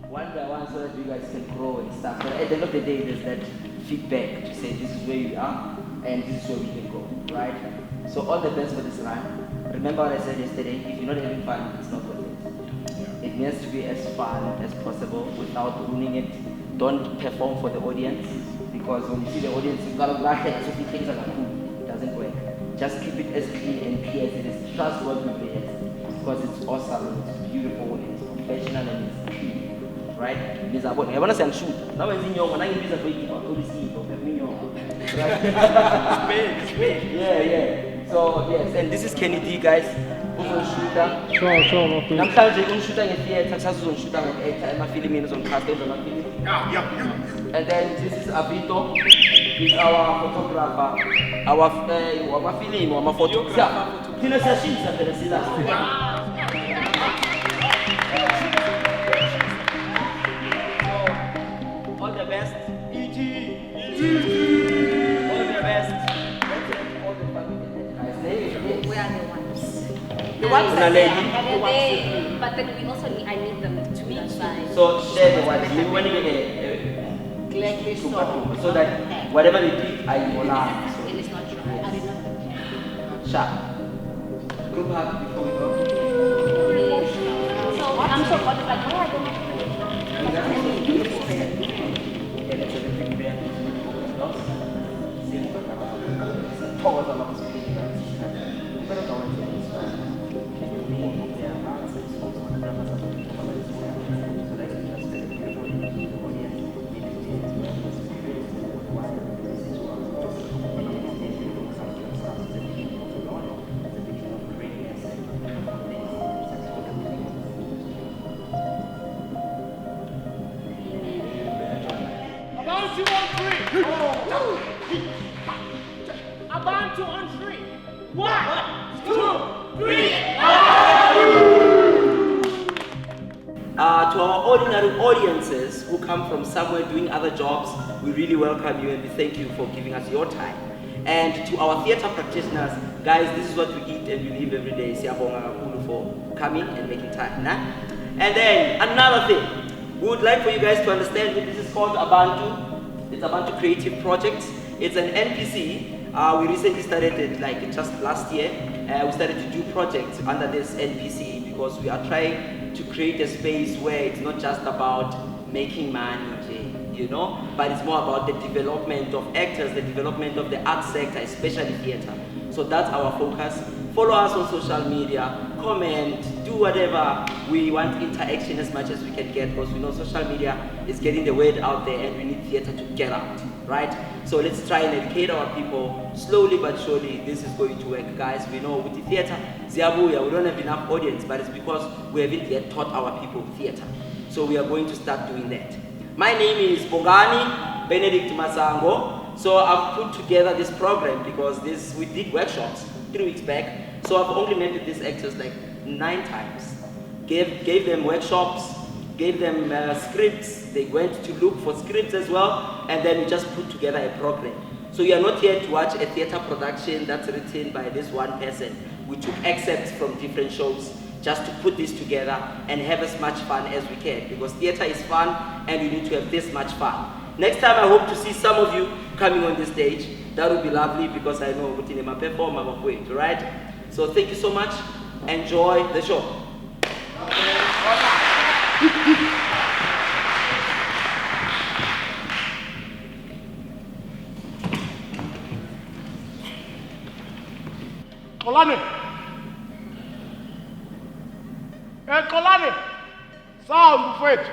one by one so that you guys can grow and stuff. But at the end of the day, there's that feedback to say this is where you are and this is where we can go, right? So all the best for this run. Remember what I said yesterday, if you're not having fun, it's not worth it. It needs to be as fun as possible without ruining it. Don't perform for the audience, because when you see the audience, you've got to laugh at so things are cool. It doesn't work. Just keep it as clean and clear as it is. Trust what you play, because it's awesome, it's beautiful, it's professional, and it's clean. Right? I want to say shoot. Now I'm in your one, I'm in yeah. So yes, and this is Kenny D, guys. Who's shooter? Sure. Namhlanje unshooter ngetheatre, sasizonshooter ngoku-actor emafilimini uzongicasta amafilimi. Yeah. And then this is Abantu, he's our photographer, our wamafilimi, wama-photo. Thina siyashintsha phela silazi. All the best. All the best. All the family guys. We are the ones. The ones that they, but then we also I need them to that side. So share the ones. You want to get so that whatever they do, I will laugh. It is not true. I remember. Sharp. Group hug before we go. So I'm so qualified. Why I don't have to Abantu on 3. 1, 2, 3. To our ordinary audiences who come from somewhere doing other jobs, we really welcome you and we thank you for giving us your time. And to our theatre practitioners, guys, this is what we eat and we live every day. Siyabonga kakhulu for coming and making time. Nah? And then another thing, we would like for you guys to understand that this is called Abantu. It's Abantu Creative Project. It's an NPC. We recently started it like just last year. We started to do projects under this NPC because we are trying to create a space where it's not just about making money, you know, but it's more about the development of actors, the development of the art sector, especially theater. So that's our focus. Follow us on social media, comment, do whatever. We want interaction as much as we can get, because we know social media is getting the word out there and we need theater to get out, right? So let's try and educate our people slowly but surely. This is going to work, guys. We know with the theater, Ziabuya, we don't have enough audience, but it's because we haven't yet taught our people theater. So we are going to start doing that. My name is Bongani Bennedict Masango. So I've put together this program because we did workshops 3 weeks back. So I've only met with these actors like 9 times. Gave them workshops, gave them scripts. They went to look for scripts as well, and then we just put together a program. So you are not here to watch a theater production that's written by this one person. We took excerpts from different shows just to put this together and have as much fun as we can, because theater is fun and we need to have this much fun. Next time I hope to see some of you coming on the stage. That would be lovely, because I know what in my performer of weight, right? So thank you so much. Enjoy the show. Kolane. Kolane. Sound mfethu.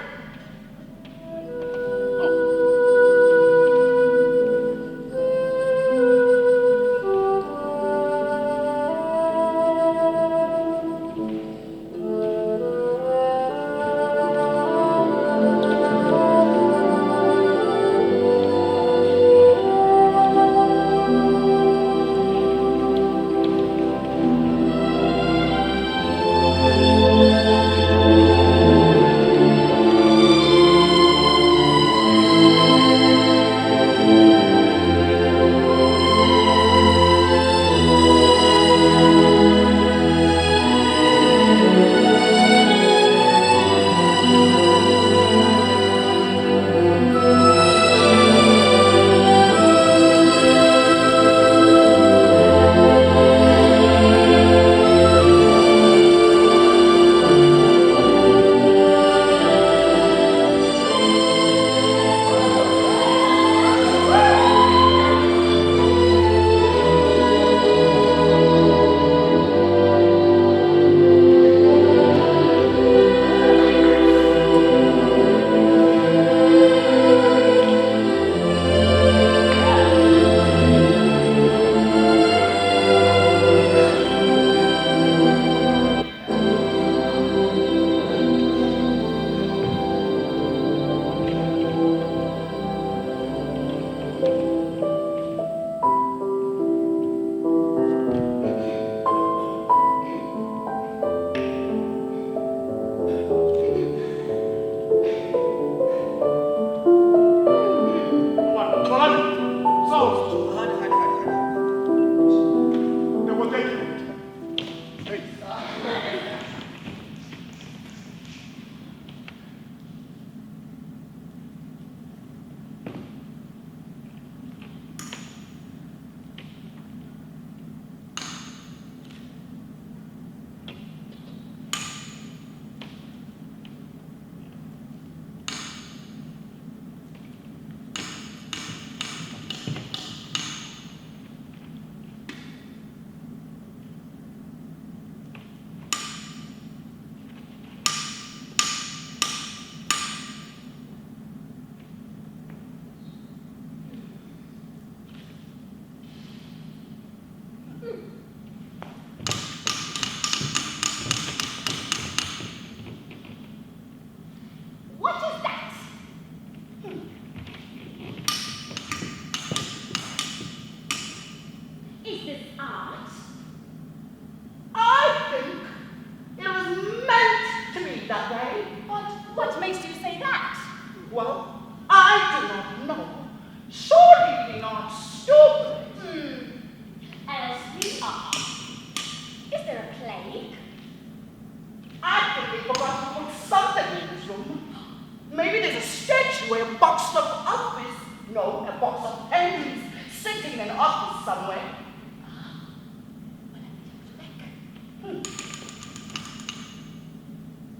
box of office. No, a box of pennies sitting in an office somewhere.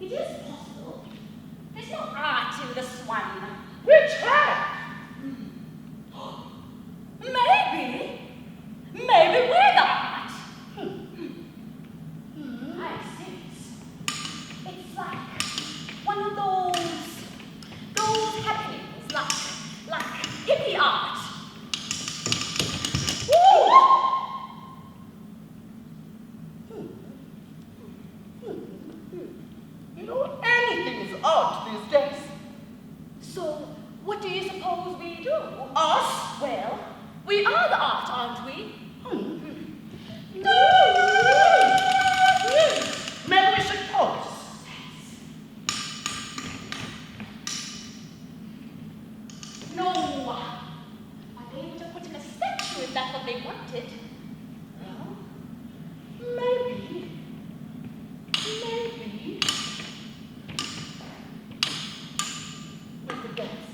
It is possible. There's no art in this one. Witchcraft! Maybe we're the art. I'm serious. It's like one of those happenings, like hippie art. You know, anything is art these days. So, what do you suppose we do? Us? Well, we are the art, aren't we? Maybe we should pause. No. Are they able to put in a statue if that's what they wanted? Well, maybe. We could dance.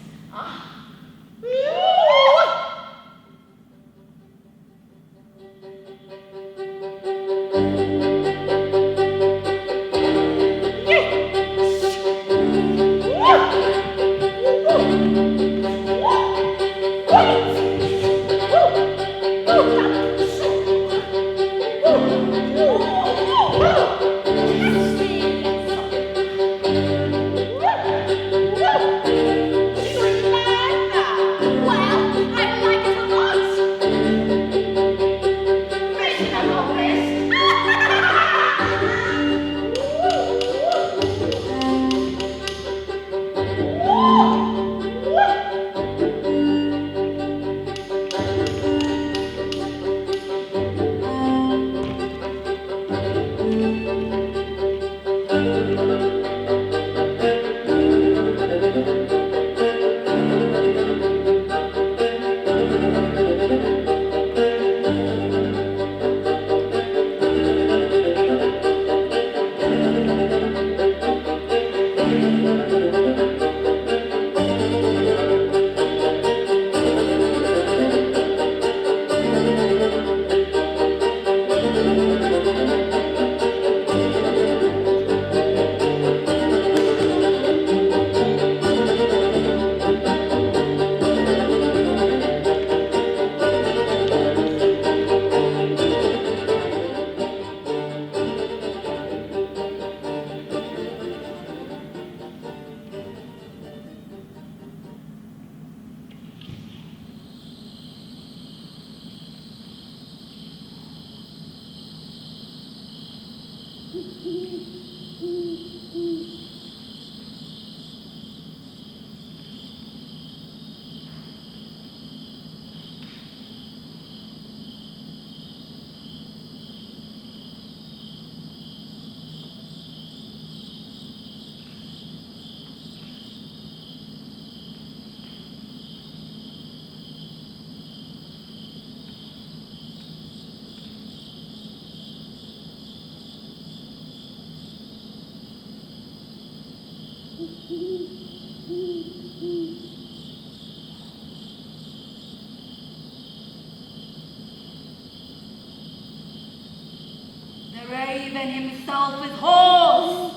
The raven himself is hoarse.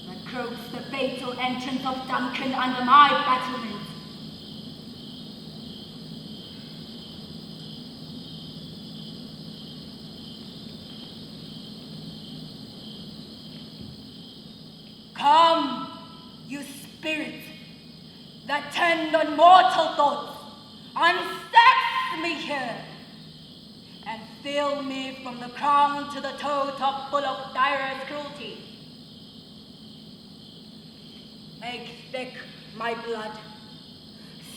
That croaks the fatal entrance of Duncan under my battlement. Come, you spirits that tend on mortal thoughts, unsex me here, and fill me from the crown to the toe top full of direst cruelty. Make thick my blood,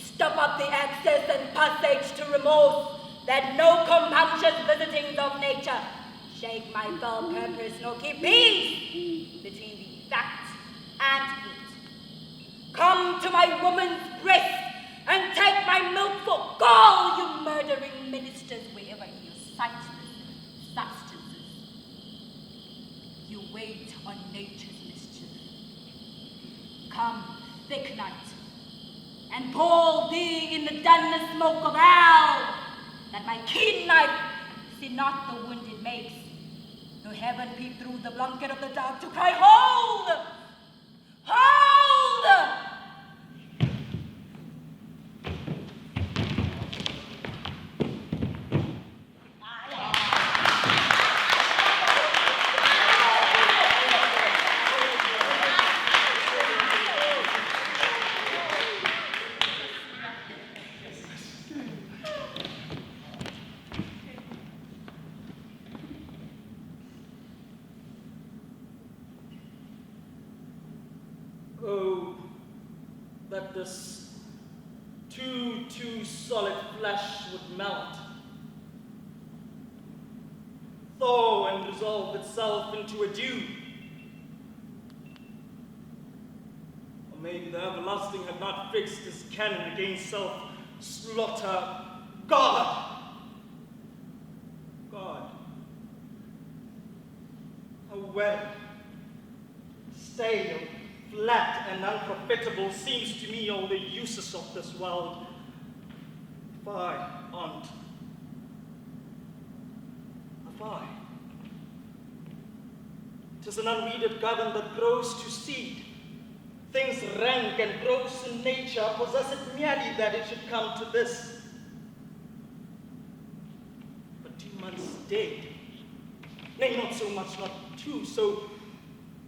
stop up the access and passage to remorse, that no compunctious visitings of nature shake my fell purpose nor keep peace between the fact and it. Come to my woman's breast and take my milk for gall, you murdering ministers, wherever you sightless substances. You wait on nature's mischief. Come, thick night, and boil thee in the dunless smoke of hell, that my keen knife see not the wound it makes, nor heaven peep through the blanket of the dark to cry, hold! Hold! Oh, that this too solid flesh would melt, thaw and resolve itself into a dew. Or maybe the everlasting had not fixed his cannon against self-slaughter. God! How well, stale, flat and unprofitable seems to me all the uses of this world. Fie, aunt. Fie. 'Tis an unweeded garden that grows to seed. Things rank and gross in nature possess it merely that it should come to this. But 2 months dead, nay, not so much, not 2, so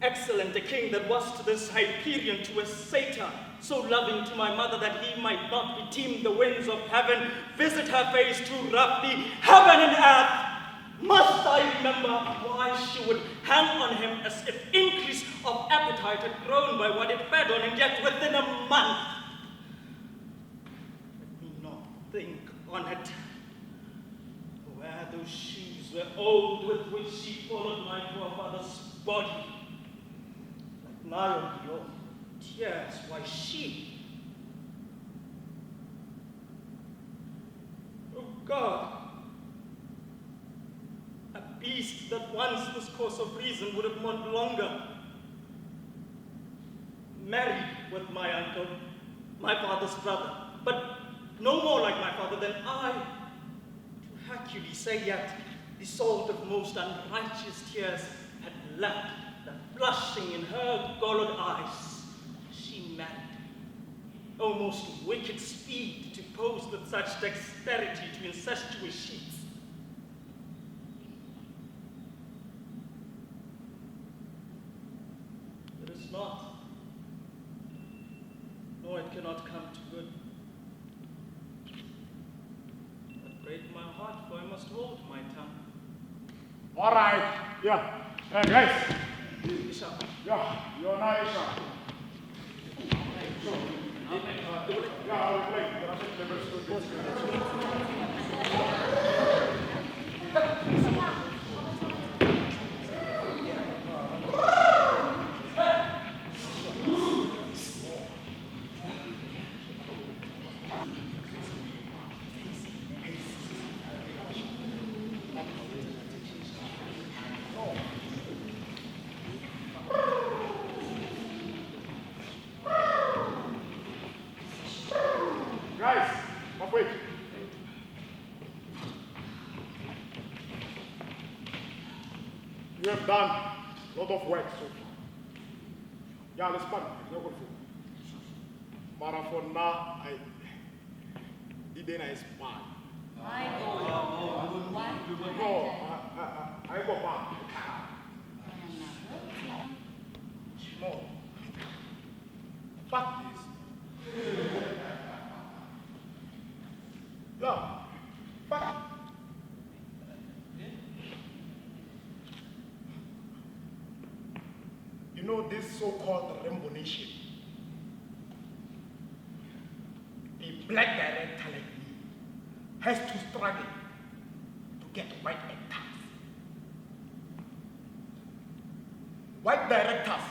excellent a king that was to this Hyperion, to a satyr, so loving to my mother that he might not redeem the winds of heaven, visit her face too roughly, heaven and earth. Must I remember why she would hang on him as if increase of appetite had grown by what it fed on, and yet within a month? Let me not think on it. Where those shoes were old with which she followed my poor father's body. Nile, your tears, why she? Oh God, a beast that once this course of reason would have mourned longer, married with my uncle, my father's brother, but no more like my father than I, to Hercules say yet, the salt of most unrighteous tears had left blushing in her gold eyes. She married. O most wicked speed to pose with such dexterity to incestuous sheets. It is not, nor it cannot come to good. But break my heart, for I must hold my tongue. All right. Yeah. Guys. Isha. Yeah. You're not Isha. Yeah, I will play. Guys, wait. You have done a lot of work so far. Yeah, let's start. But for now, I didn't expand. My God. What? No, I go back. No. Fact is, yeah, fact. You know this so-called Rainbow Nation? A black director like me has to struggle to get white actors. White directors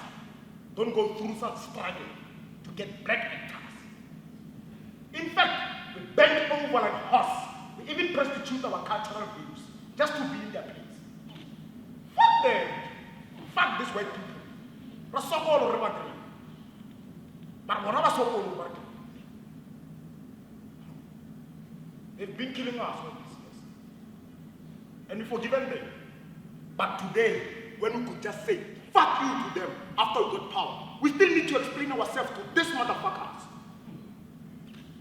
don't go through such struggle to get black actors. In fact, we bend over like horse. We even prostitute our cultural views just to be in their place. Fuck them. Fuck these white people. But one of us all they've been killing us for this, yes. And we've forgiven them. But today, when we could just say, fuck you to them after we got power, we still need to explain ourselves to these motherfuckers.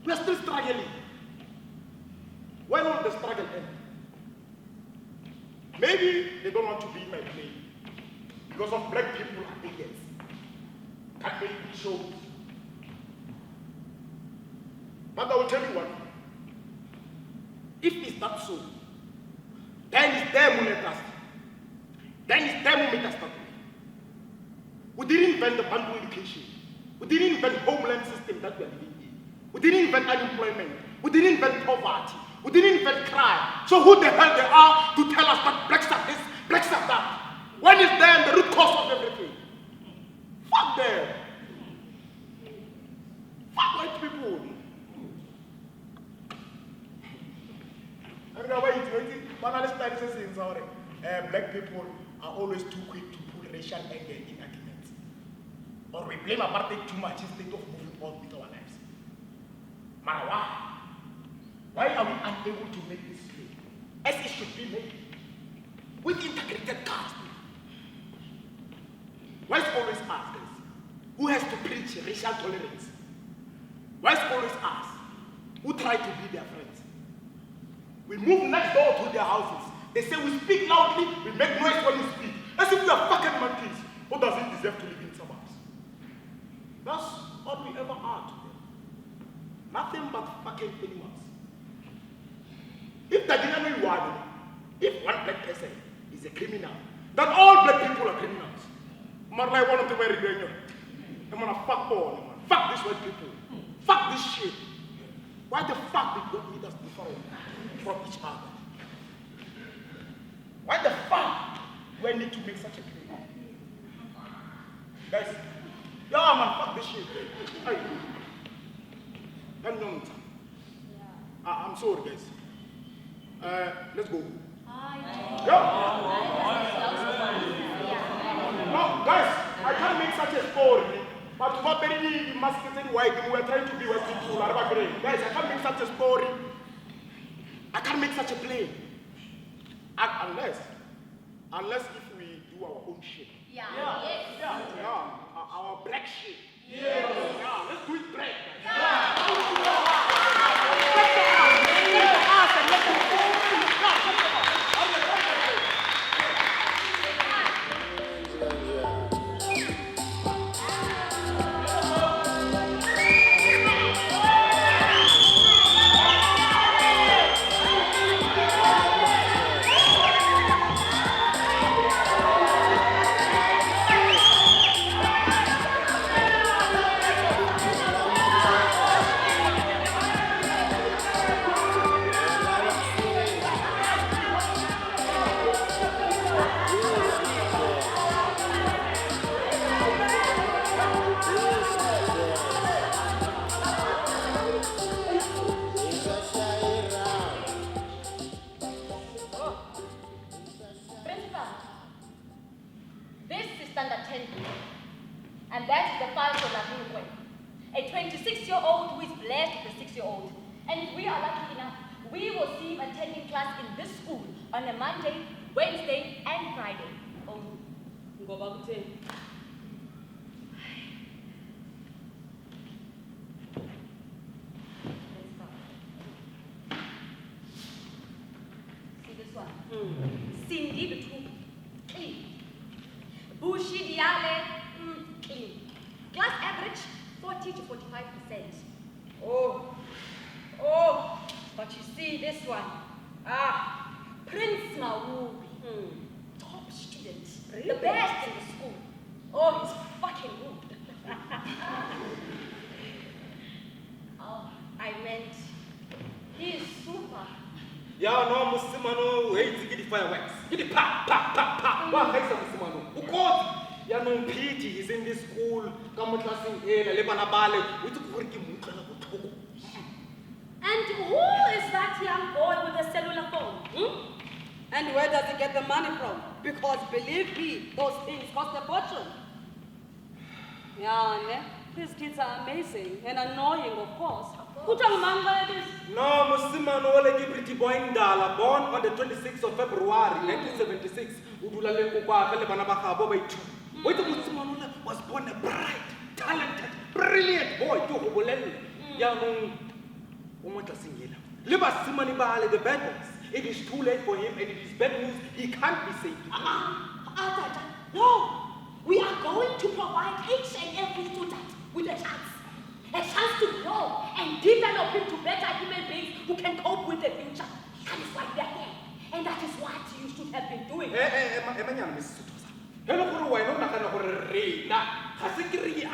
We are still struggling. When will the struggle end? Maybe they don't want to be my play. Because of black people are idiots. Can't make shows. But I will tell you what. If it's not so, then it's them who let us. Then it's them who make us start. We didn't invent the Bantu education. We didn't invent the homeland system that we are living in. We didn't invent unemployment. We didn't invent poverty. We didn't invent crime. So who the hell they are to tell us that blacks are this, blacks are that? When is them the root cause of everything? Fuck them. Fuck white people. Black people are always too quick to pull racial anger in arguments. Or we blame apartheid too much instead of moving on with our lives. But why? Why are we unable to make this claim as it should be made? With integrated caste. Why is always us, guys? Who has to preach racial tolerance? Why is always us? Who try to be their friends? We move next door to their houses. They say we speak loudly, we make noise when we speak. As if we are fucking monkeys. Who doesn't deserve to live in suburbs? That's all we ever are to them. Nothing but fucking animals. If the dynamic one, if one black person is a criminal, then all black people are criminals. I'm like one of the very great. I'm gonna fuck all, man. Fuck these white people. Fuck this shit. Why the fuck did God need us different from each other? Why the fuck do I need to make such a claim? Guys, yeah man, fuck this shit. Hey. I'm sorry guys. Let's go. Yeah. No, guys, I can't make such a story. But what very masculine white, we are trying to be white people. Guys, I can't make such a story. I can't make such a play. Unless if we do our own shit. Yeah. Our black shit. Yes. Yeah, let's do it black. And that is the file for Labunkwe, a 26-year-old who is blessed with a 6-year-old. And if we are lucky enough, we will see him attending class in this school on a Monday, Wednesday, and Friday. Oh, go back to see this one. Cindy the two. Clean. Bushi Diale. Clean. Class average 40 to 45%. Oh, but you see this one. Prince Mawubi. Top student. Really? The best in the school. Oh, he's fucking rude. I meant he is super. Yeah, no, Muslimano, wait to get the fireworks. Get the pa. What makes a Muslimano? Who called? Yeah, no, Pete is in this school. Come class in here, Lebanabale. We took work in And who is that young boy with a cellular phone? And where does he get the money from? Because believe me, those things cost a fortune. Yeah, ne? These kids are amazing and annoying, of course. No, Musimano Olegi Pretty Boy Ndala, born on the 26th of February 1976. Udula Lekukwa Felebanabaka Boy 2. Wait, Musimano was born a bright, talented, brilliant boy. Young Umatasingira. Liba Simani Bale, the bad news. It is too late for him, and it is bad news. He can't be saved. No! We are going to provide each and every student with a chance to grow and develop into better human beings who can cope with the future. That is why we are here. And that is what you should have been doing. Hello, why not?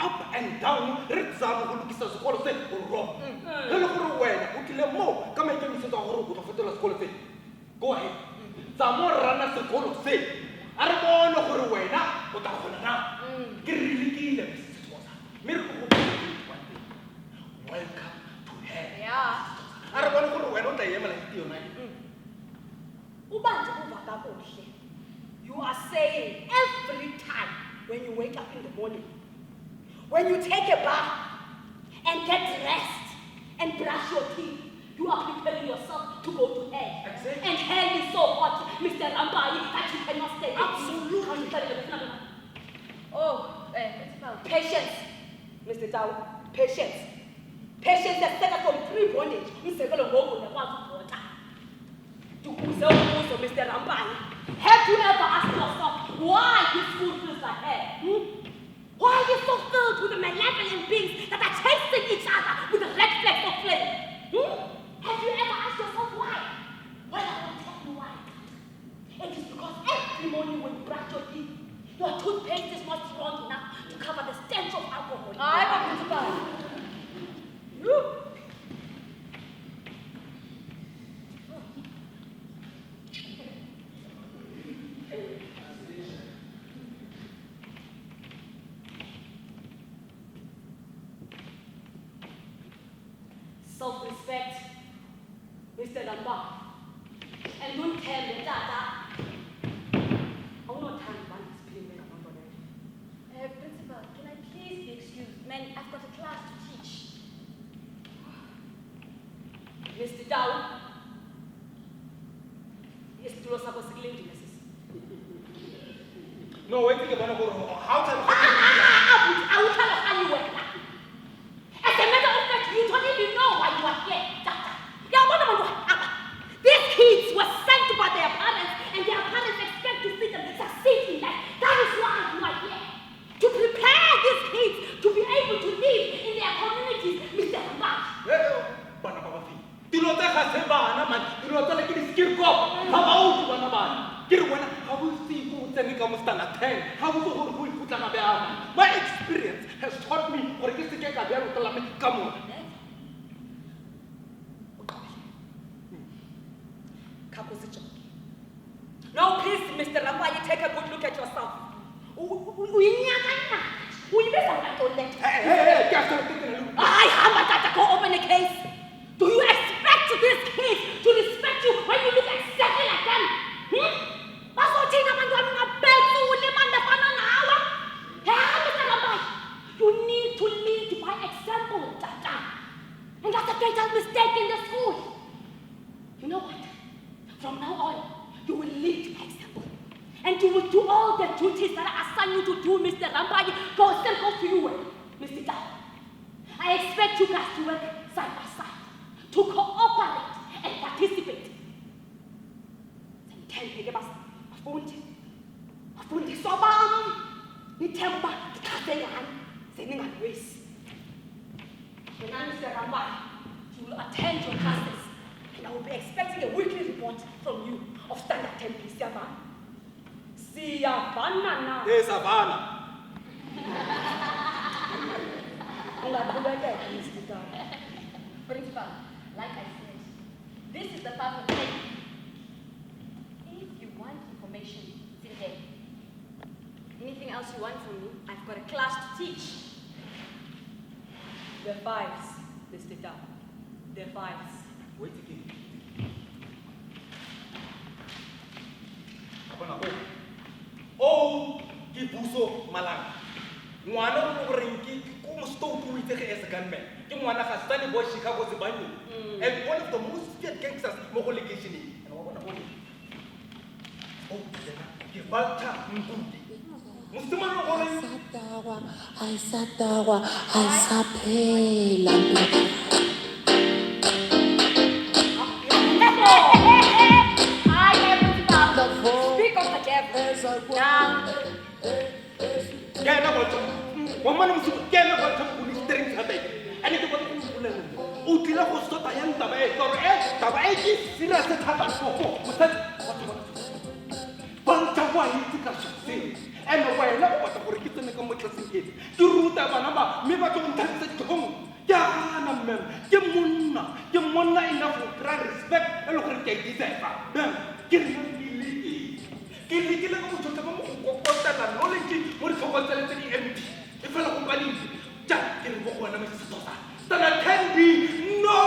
Up and down, Rizam who looks as well as wrong. Hello, when who kill more? Come and give me some school. Go ahead. Some more runners to call say. Armon of Ruena, but I welcome to heaven. Yeah. Armon of Ruena, I am like you. You are saying every time when you wake up in the morning, when you take a bath and get dressed and brush your teeth, you are preparing yourself to go to hell. Exactly. And hell is so hot, Mr. Rambai, that you cannot stay. Absolutely. Oh, patience, Mr. Tao, patience. Patience has set us from free bondage. Mr. Rambai, have you ever asked yourself why this food feels like hell? Why are you so filled with the malevolent beings that are chasing each other with the red flags of flame? Have you ever asked yourself why? Well, I will tell you why. It is because every morning when you brush your teeth, your toothpaste is not strong enough to cover the stench of alcohol. I'm going to buy. Self-respect, Mr. Lamba, and don't tell me that. I will not time one discipline when I'm on Principal, can I please be excused? Man, I've got a class to teach. Mr. Dow, yes, to us about security. No, wait, think about how to. I will tell you how you work. As a matter of fact, you don't even know why you are here. These kids were sent by their parents, and their parents expect to see them succeed in life. That is why you are here. To prepare these kids to be able to live in their communities, Mr. Rambai. My experience has taught me come on. Now, please, Mr. Rambai, take a good look at yourself. Go open a case. Do you expect these kids to respect you when you look exactly like them? You need to lead by example, Tata. And that's a fatal mistake in the school. You know what? From now on, you will lead by example. And you will do all the duties that I assign you to do, Mr. Rambai. Go simple to you, Mr. Tata. I expect you guys to work side by side, to cooperate and participate. Afundi sobam, nitemba dikhasengan, seningalwesi. When I'm Mr. Rambai, you will attend your classes, and I will be expecting a weekly report from you of standard 10 please, Siyavana. Siyavana now. Yes, Savannah. Principal, like I said, this is the part of the day. If you want information, sit there. Anything else you want from me? I've got a class to teach. The fives, Mr. Dow. The fives. Wait again. Oh, Kibuso Malang. Ngwana mo go reng ke ko mo stole to it as a gunman. You want to have Stanley Boy Chicago's Abantu. And one of the most feared gangsters, Moholigation. And I want to hold it. Oh, give Balta Mbundi. Mustumano Holland. Aisatawa, Aisapela. Speak of the devil. Now. Kaya na Balta. Woman was getting about to put his strings at it. And it was Utila was so tired of it, or else, serious at Hatapo. Balta, why he took us to see. And why not what the Burkina make a much of it. To root up an number, maybe don't touch it home. Yana, ma'am, Yamuna enough to cry respect and look at this. Then, kill him. Kill him to the knowledge, what is empty. If I don't believe, Jack can walk on a Mrs. That I can be no.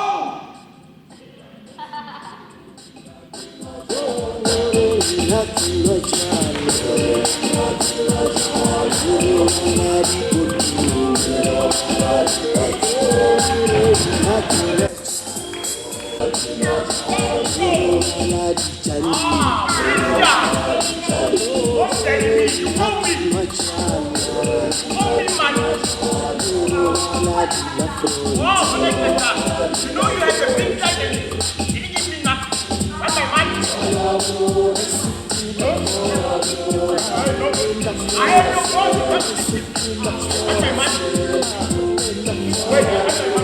You know you had a big jacket. You didn't give me nothing. That's my money. I have no consequence. That's my money. Wait, that's my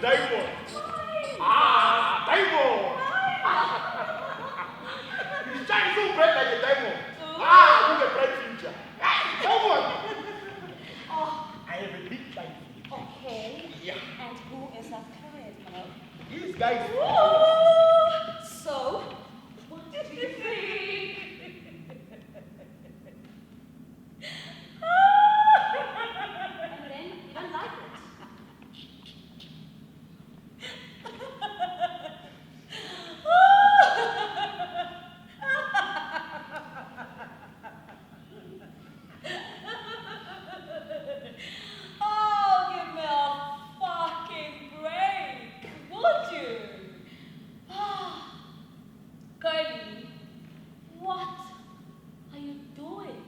Diamond. Diamond. You shine so bright like a diamond. Look at bright future. Diamond. I have a big life. Okay. Yeah. And who is that client, Mel? These guys. So, what did you think? And then you don't like it. Oh, give me a fucking break, would you? Curly, what are you doing?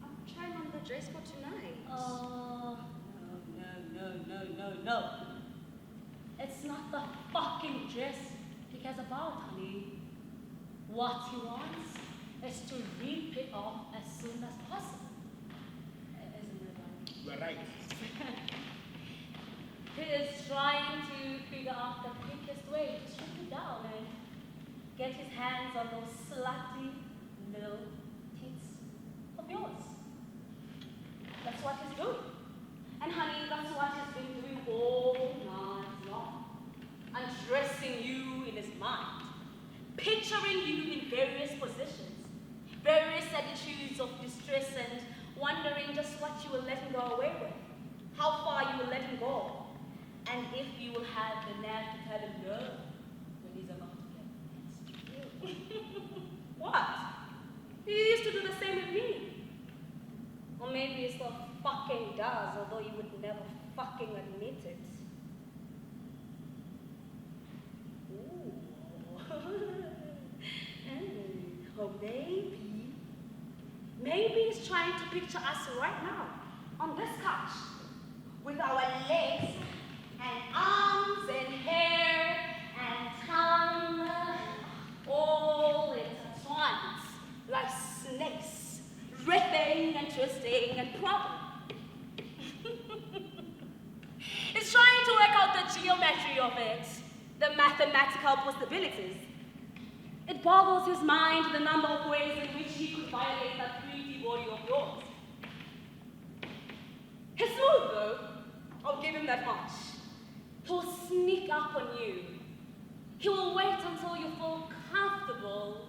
I'm trying on the dress for tonight. No. It's not the fucking dress he cares about, honey. What he wants is to rip it off as soon as possible. Isn't it right? You are right. He is trying to figure out the quickest way to strip it down and get his hands on those slutty little tits of yours. That's what he's doing. And honey, that's what he's been doing all night long. Undressing you in his mind. Picturing you in various positions. Various attitudes of distress and wondering just what you will let him go away with. How far you will let him go. And if you will have the nerve to tell him no when he's about to get against you. What? You used to do the same with me. Or maybe he still fucking does, although you would never fucking admit it. Ooh. Or maybe he's trying to picture us right now on this couch with our legs and arms and hair and tongue all intertwined like snakes, ripping and twisting and propping. It's trying to work out the geometry of it, the mathematical possibilities. It boggles his mind the number of ways in which he could violate that pretty body of yours. He's smooth though, I'll give him that much. He'll sneak up on you. He will wait until you feel comfortable,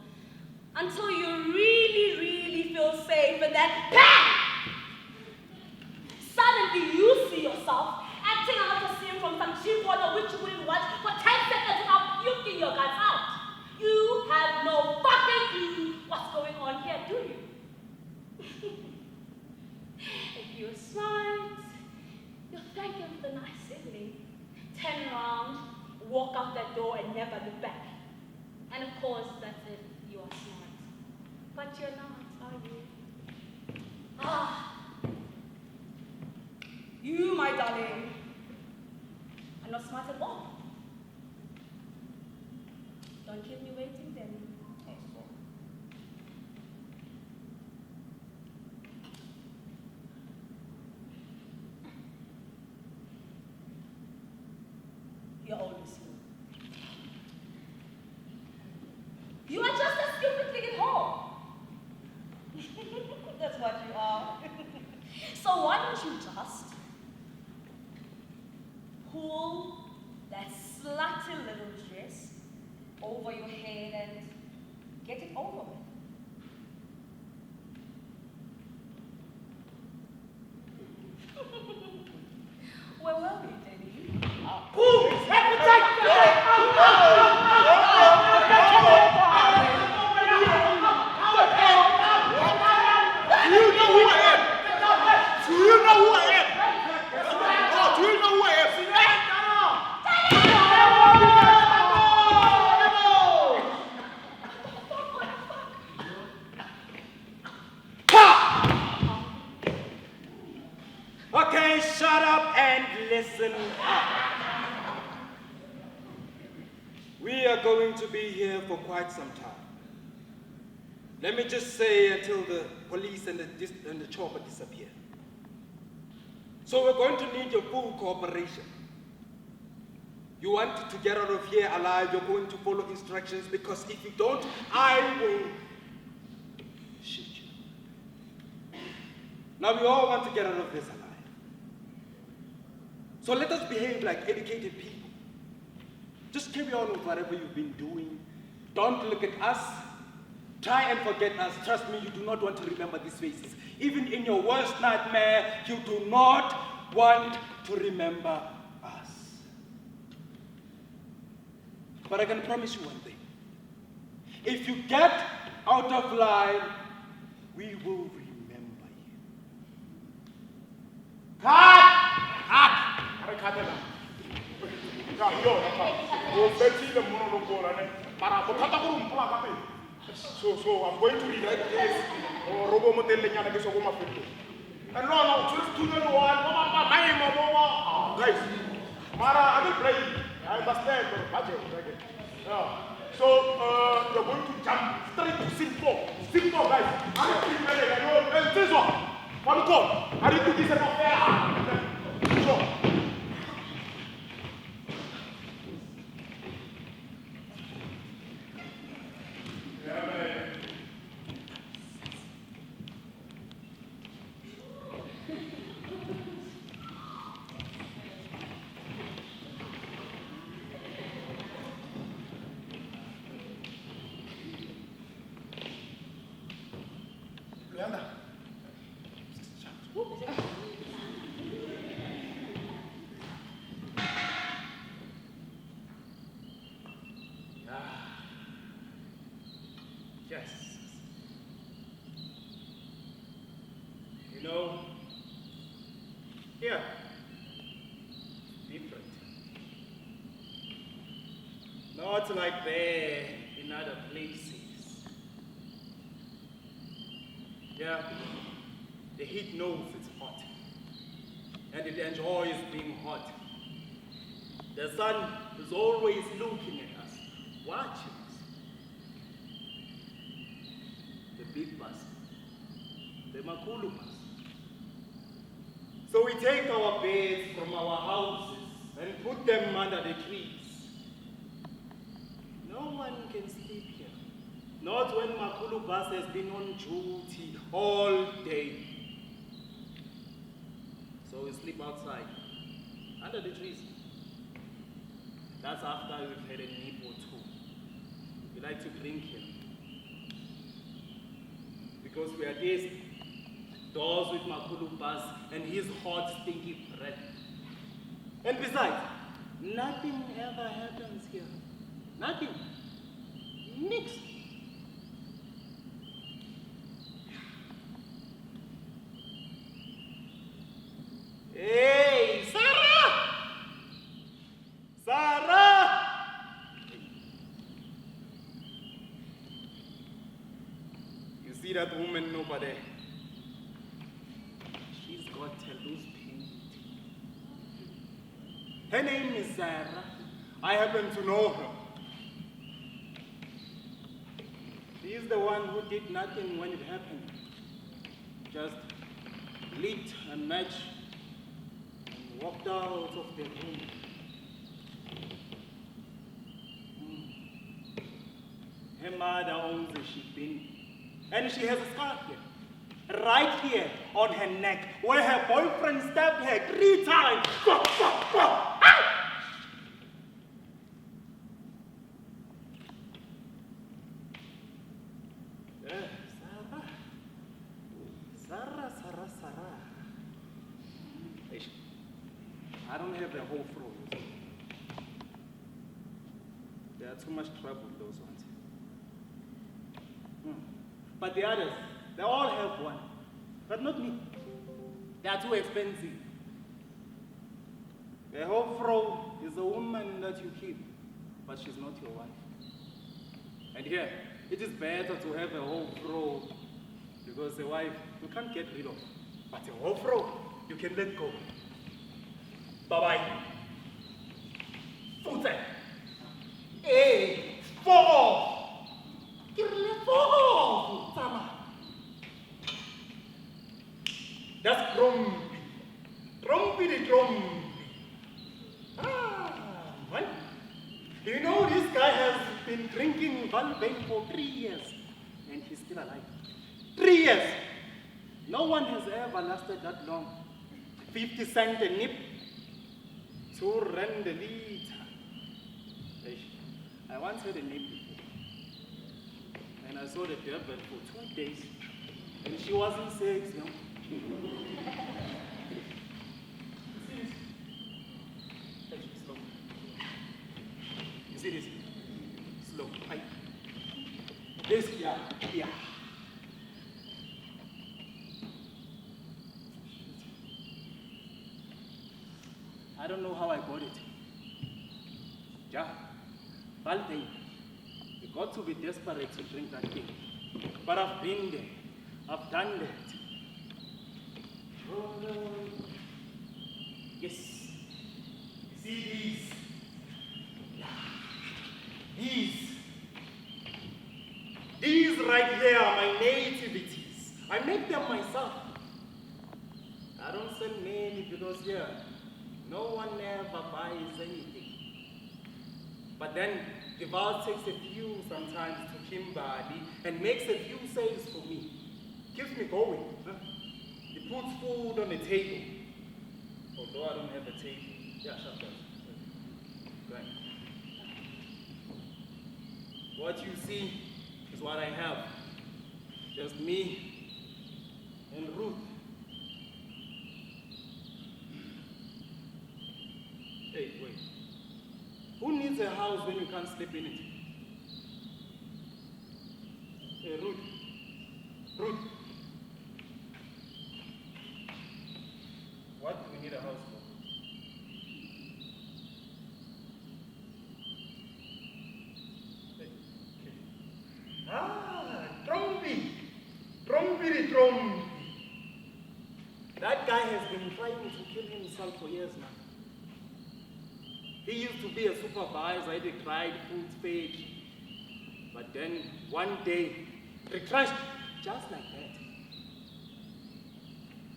until you really, really feel safe, and then BAM! out that door and never look back. And of course, that's if you are smart. But you're not, are you? Ah, you, my darling, are not smart at all. Don't keep me waiting then. You're always slow. You are just a stupid pig at home. That's what you are. So why don't you just pull that slutty little dress over your head and get it over with? Where were we, Denny? Okay, shut up and listen up. We are going to be here for quite some time. Let me just say until the police and the chopper disappear. So we're going to need your full cooperation. You want to get out of here alive, you're going to follow instructions, because if you don't, I will shoot you. Now we all want to get out of this alive. So let us behave like educated people. Just carry on with whatever you've been doing. Don't look at us. Try and forget us. Trust me, you do not want to remember these faces. Even in your worst nightmare, you do not want to remember us. But I can promise you one thing. If you get out of line, we will remember you. Cut! So I'm going to rewrite this. Robo modeling and I guess over and no, just to the one. Guys, Mara, I will play. I understand the budget. Yeah. So you're going to jump straight to simple. Simple, guys. I'm prepared. This one call. I need to do this affair. Sure. Yes. You know, here, different. Not like there in other places. Yeah, the heat knows it's hot, and it enjoys being hot. The sun is always looking at us, watching us. The big bus, the Makulu bus. So we take our beds from our houses and put them under the trees. No one can sleep here. Not when Makulu bus has been on duty all day. So we sleep outside, under the trees. That's after we've had a nip or two. We like to drink here. Because we are thirsty. Doors with Makulu bus and his hot, stinky breath. And besides, nothing ever happens here. Nothing. Nix. Hey, Sarah! Sarah! see that woman over there? She's got a loose pink. Her name is Sarah. I happen to know her. She is the one who did nothing when it happened. Just lit a match and walked out of the room. Her mother owns a shipping, and she has a scar here, right here on her neck, where her boyfriend stabbed her 3 times. Sarah. I don't have the whole throat. There are too much trouble with those ones. But the others, they all have one. But not me. They are too expensive. The whole throat is a woman that you keep, but she's not your wife. And here, it is better to have a whole throat, because a wife you can't get rid of. But a whole throat, you can let go. Bye-bye. Fute. Hey, four. That's Grumpy the Grumpy. Man. You know, this guy has been drinking Valbane for 3 years, and he's still alive. 3 years! No one has ever lasted that long. 50 cents a nip, 2 rand a liter. I once had a nip before, and I saw the devil for 2 days, and she wasn't sexy. You see this? Slow. This, yeah. I don't know how I got it. Yeah, Valentine. You got to be desperate to drink that thing. But I've been there. I've done that. Yes. You see these? Yeah. These right here are my nativities. I make them myself. I don't sell many because here, no one ever buys anything. But then the Val takes a few sometimes to Kimberley and makes a few sales for me. Keeps me going. Huh? He puts food on the table. Although I don't have a table. Yeah, shut up. Go ahead. What you see is what I have. Just me and Ruth. Hey, wait. Who needs a house when you can't sleep in it? Hey, Ruth. What do we need a house for? Hey, okay. Trumpy. That guy has been trying to kill himself for years now. He used to be a supervisor at the cried food page. But then one day, he crashed just like that.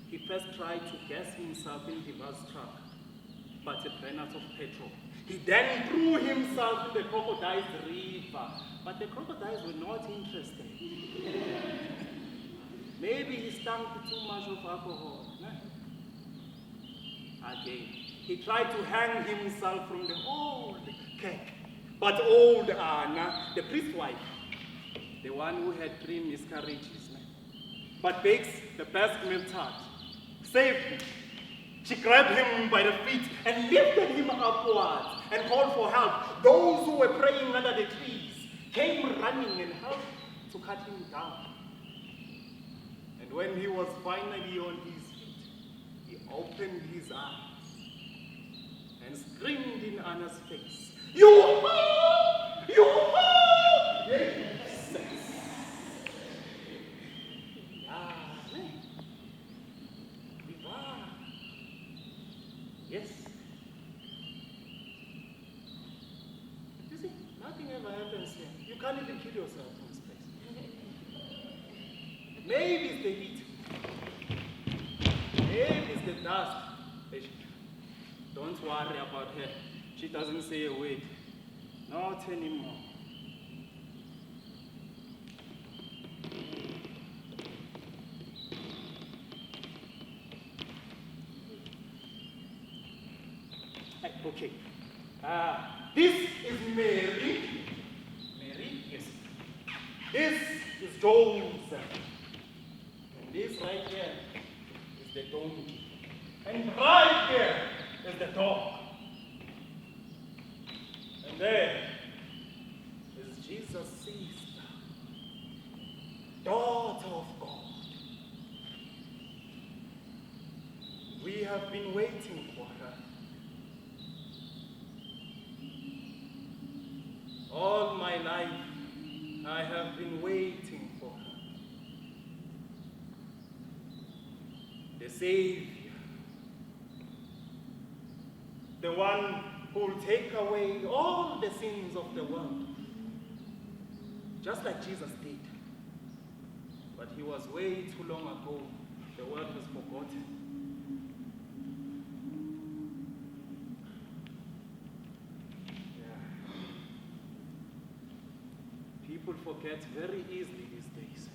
He first tried to gas himself in the bus truck, but it ran out of petrol. He then threw himself in the crocodile's river, but the crocodiles were not interested. Maybe he stank too much of alcohol. Again, he tried to hang himself from the old cake. But old Anna, the priest's wife, the one who had 3 miscarriages, but bakes the best milk tart, saved him. She grabbed him by the feet and lifted him upwards and called for help. Those who were praying under the trees came running and helped to cut him down. And when he was finally on his feet, he opened his eyes and screamed in Anna's face, "You-hoo! You-hoo!" Yes. can't even kill yourself in this place. Maybe it's the heat. Maybe it's the dust. Don't worry about her. She doesn't say a word. Not anymore. Okay. This is Mary. Mary, yes. This is Jones. And this right here is the donkey. And right here is the dog. And there is Jesus' sister, daughter of God. We have been waiting for her. All my life, I have been waiting for her. The Savior, the one who will take away all the sins of the world, just like Jesus did. But he was way too long ago. The world has forgotten. People forget very easily these days.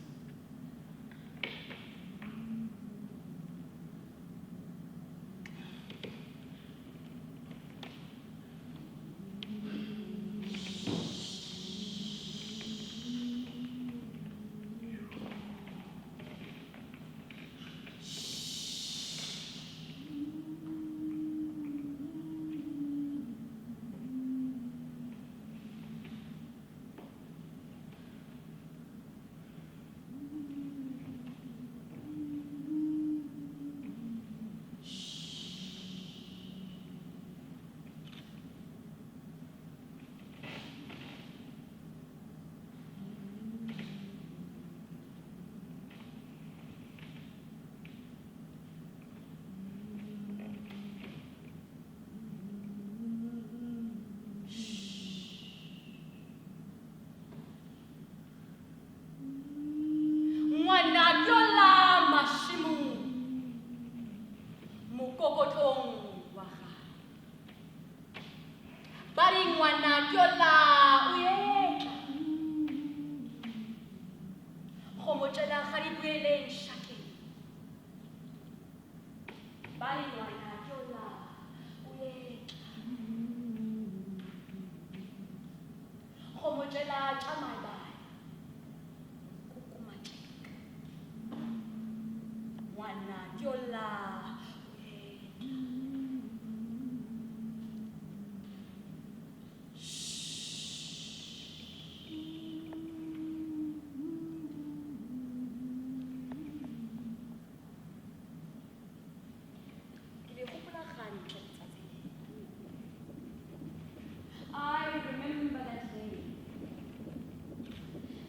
I remember that day.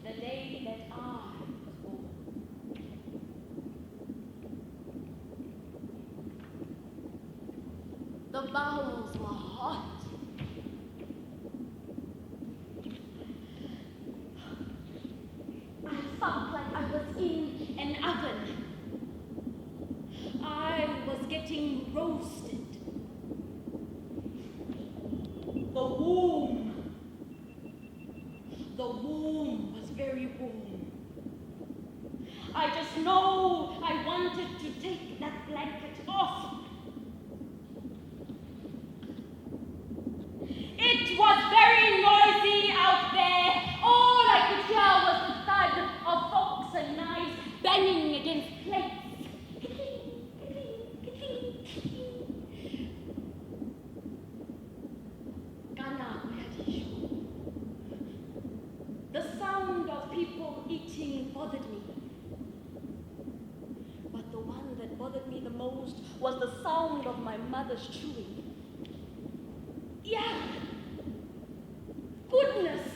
The day that I was born. The bowels were hot. I felt like I was in an oven. I was getting roasted. The womb was very warm. I just know I wanted to take that blanket off. It was very noisy out there. All I could hear was the thud of forks and knives banging against plates. The sound of people eating bothered me. But the one that bothered me the most was the sound of my mother's chewing. Yeah. Goodness.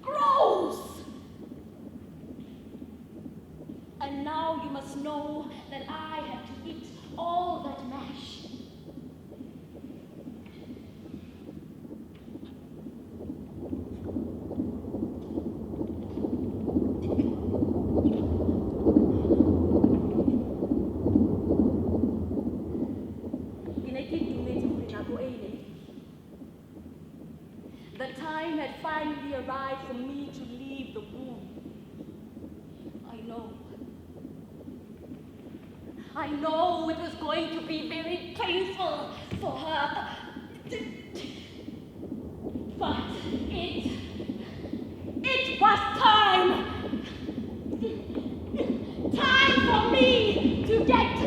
Gross. And now you must know that I had to eat all that mash. I know it was going to be very painful for her. But it was time. Time for me to get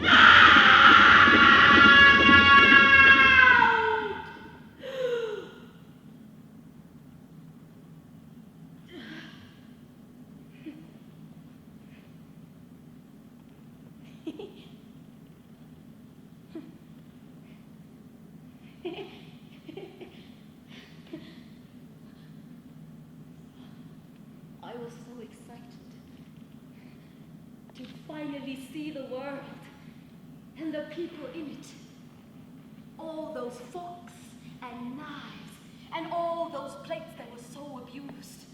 out. I was so excited to finally see the world and the people in it. All those forks and knives and all those plates that were so abused.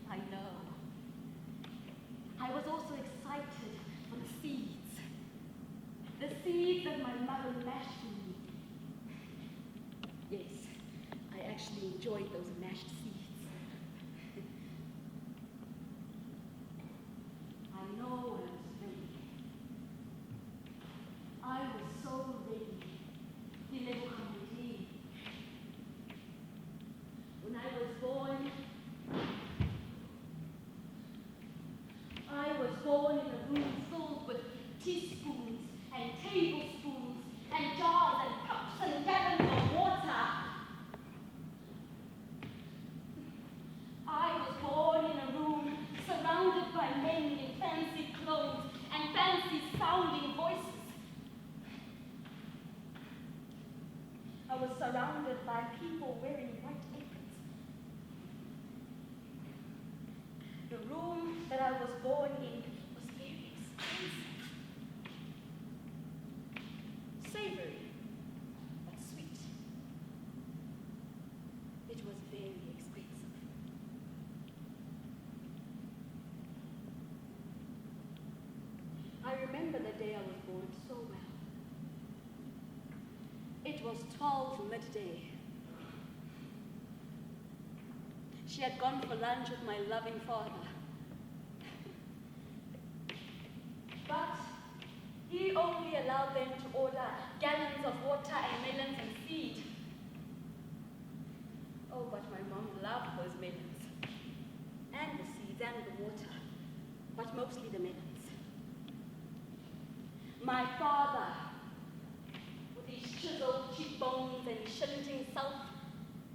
I know. I was also excited for the seeds. The seeds that my mother mashed for me. Yes, I actually enjoyed those mashed seeds. I know I was ready. I was so ready. When I was born in a room filled with teaspoons and tablespoons and jars and cups and gallons of water. I was born in a room surrounded by men in fancy clothes and fancy sounding voices. I was surrounded by people wearing white aprons. The room that I was born in was very expensive. Savory, but sweet. It was very expensive. I remember the day I was born so well. It was 12 midday. She had gone for lunch with my loving father. But he only allowed them to order gallons of water and melons and seed. Oh, but my mom loved those melons. And the seeds and the water. But mostly the melons. My father, with his chiseled cheekbones and his shilling self,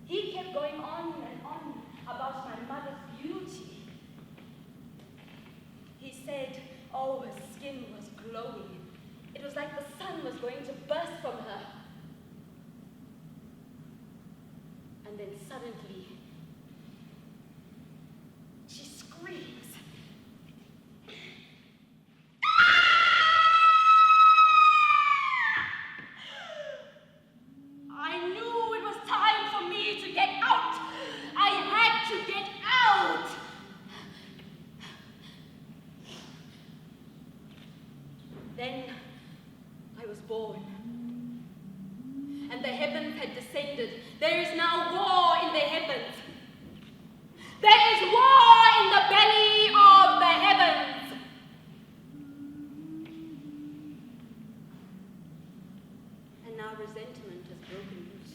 he kept going on and on about my mother's beauty. He said, oh, her skin was glowing. It was like the sun was going to burst from her. And then suddenly, she screams. I knew it was time for me to get out. I had to get out. Then I was born. And the heavens had descended. There is now war in the heavens. There is war in the belly of the heavens. And now resentment has broken loose.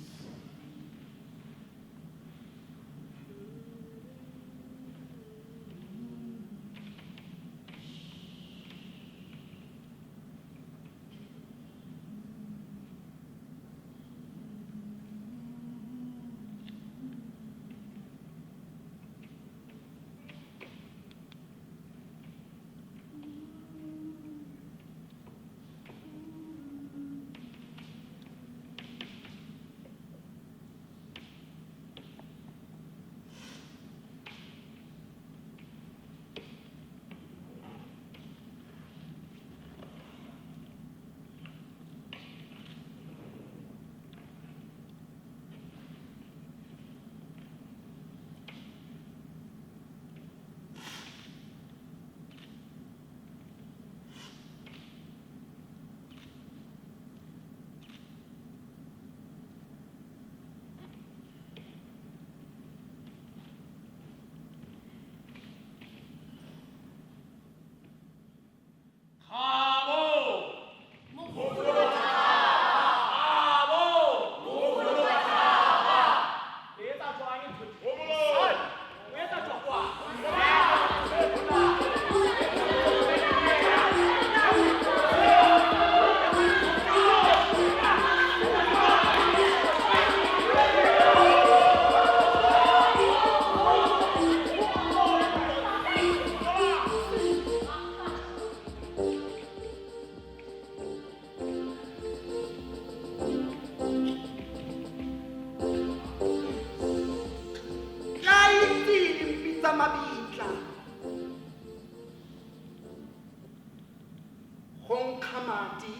khamati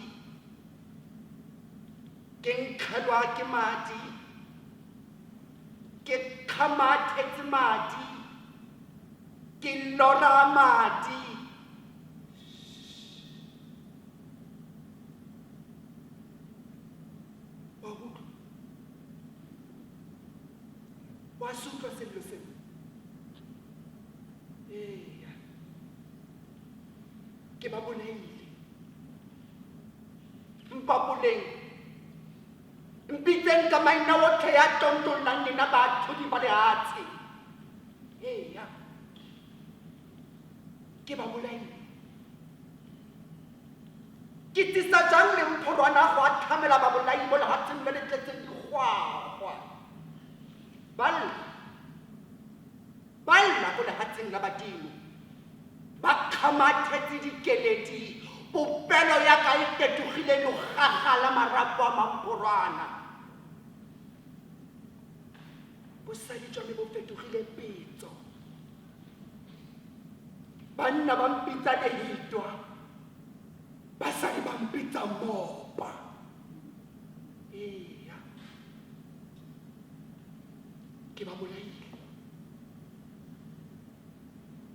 ke nkhalwa ke madi ke khamatetse madi ke lora madi wa sutlwa sello seno eya ke ba boleile mpa boleng mpitseng ka maina otlhe ya tontollang lena bathodi ba lehatshe eya ke ba bolaile ke tisa jang le mpholwana go a tlhamela ba bolai mo lehatsheng le le tletseng dikgwagwa balla go lehatsheng la badimo ba kgamathetse dikeledi popelo ya ka e fetogile legaga la marapo a mampolwana bosadi jwa me bo fetogile petso banna ba mpitsa lehitwa basadi ba mpitsa mopa eya ke ba bolaile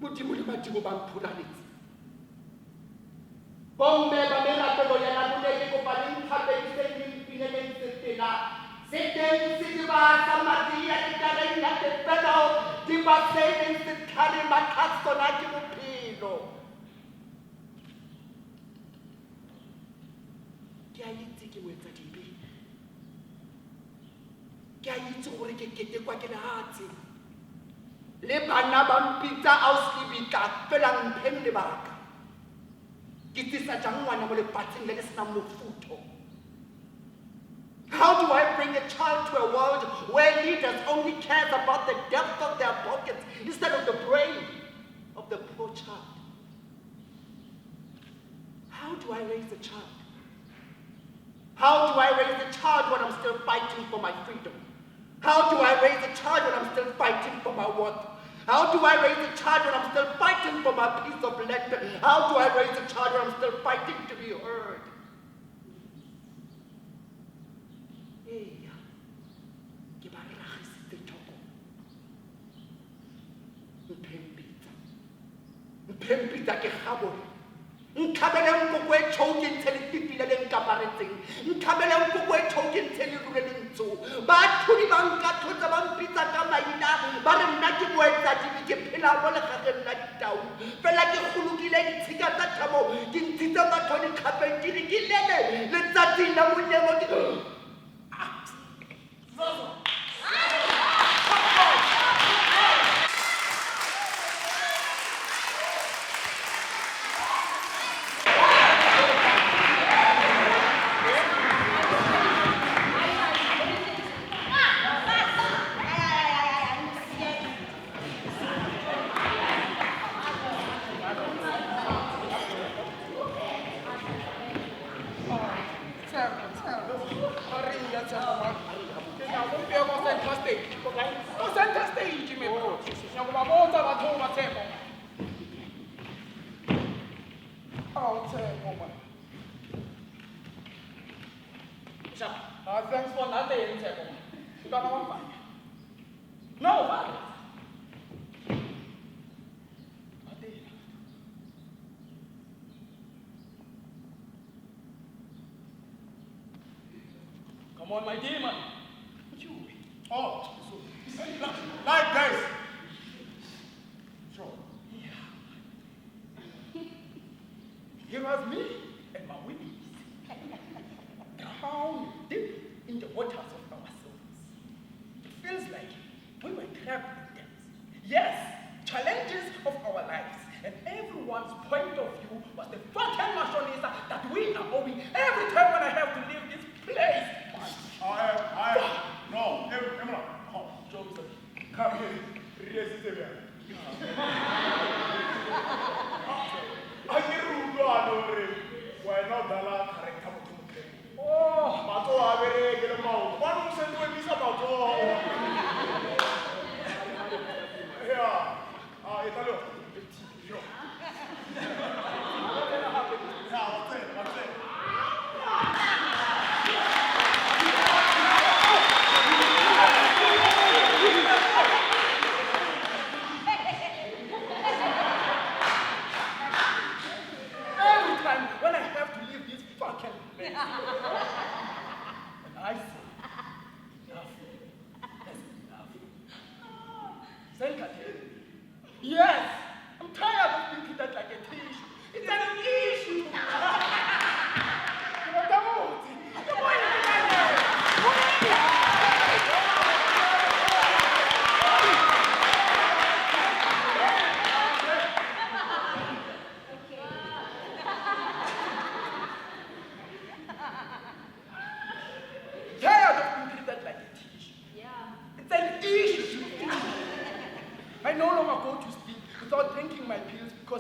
modimo le badimo ba mpholaletse bomme ba merapelo ya labonele kopaneng tlhapediseng lempineleng setela seteng se dibata madia dikareng ya tepelo di ba seleng setlhare matlhasona ke bophelo ke a itse ke moetsa dibe ke a itse gore ke ketekwa ke lehatshe le bana ba mpitsa auslibika fela mpheng lebaka ke tisa jang ngwana mo lefatsheng le le senang mofutho. How do I bring a child to a world where leaders only care about the depth of their pockets instead of the brain of the poor child? How do I raise a child? How do I raise a child when I'm still fighting for my freedom? How do I raise a child when I'm still fighting for my worth? How do I raise a child when I'm still fighting for my piece of land? How do I raise a child when I'm still fighting to be heard? Eya, ke ba ragisitse thoko. Mpempita ke gabone. Nkhabele nkoko e tšhou ke ntshe letipile le nkaparetseng. Nkhabele nkoko e tšhou ke ntshe lerure le ntso. Bathodi ba nkatlhotsa ba mpitsa ka maina ba re nna ke boetsadibi ke phela mo legageng la ditau. Fela ke golokile ditshika tsa thabo ke ntshitse batho dikgapeng ke re ke lele letsatsing la monyemo ke thanks for nothing, Tebo. You got one fine. No, what? Come on, my demon. What you? Oh, like this. Sure. Yeah. Here was me and my wings. Down deep in the waters of our souls. It feels like we were trapped in depths. Yes, challenges of our lives. And everyone's point of view was the fucking machonista that we are owing every time when I have to leave this place. No, Emma. Oh, Johnson. Come here. Resist me. I get rude, we're not the last character. Oh, Mato Avere, get a mouth. One who said to a piece about yeah. Italo. Sure. Now, what's it?